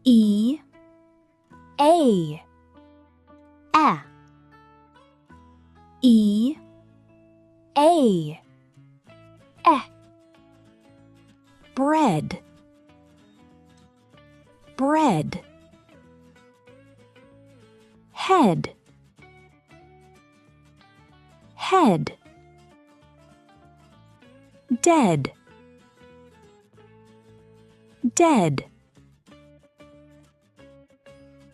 E, A, E, A, bread, bread, head, head, dead, dead,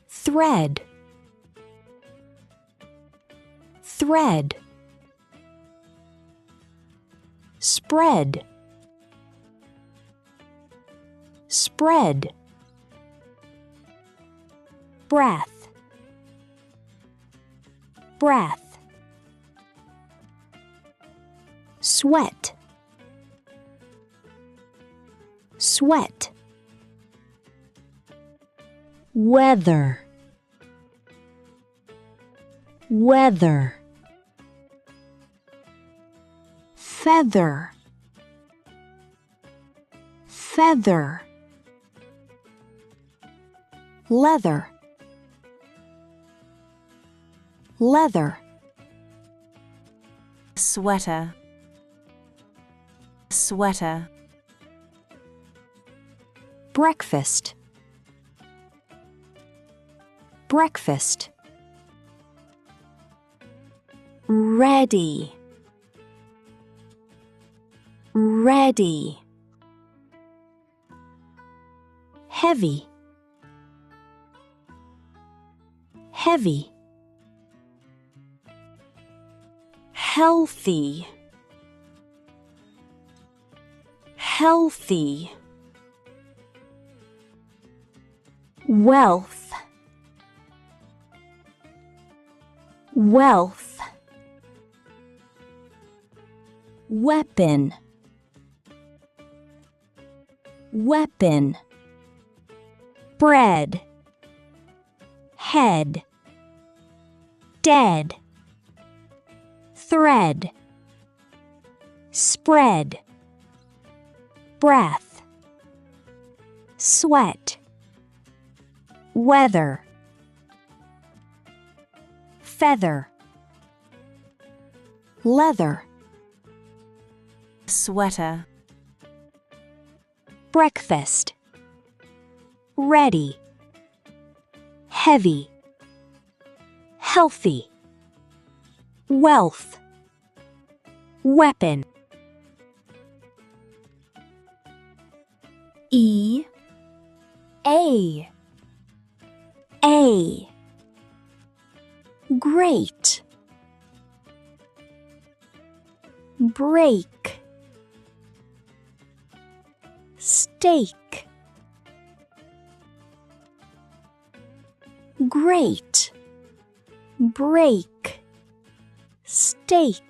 thread, thread, spread, spread, breath, breath, sweat, sweat, weather, weather, feather, feather, leather, leather, sweater, sweater, breakfast, breakfast, ready, ready, heavy, heavy, healthy, healthy, wealth, wealth, weapon, weapon, bread, head, dead, thread, spread, breath, sweat, weather, feather, leather, sweater, breakfast, ready, heavy, healthy, wealth, weapon. E, A, great, break, steak, great, break, steak,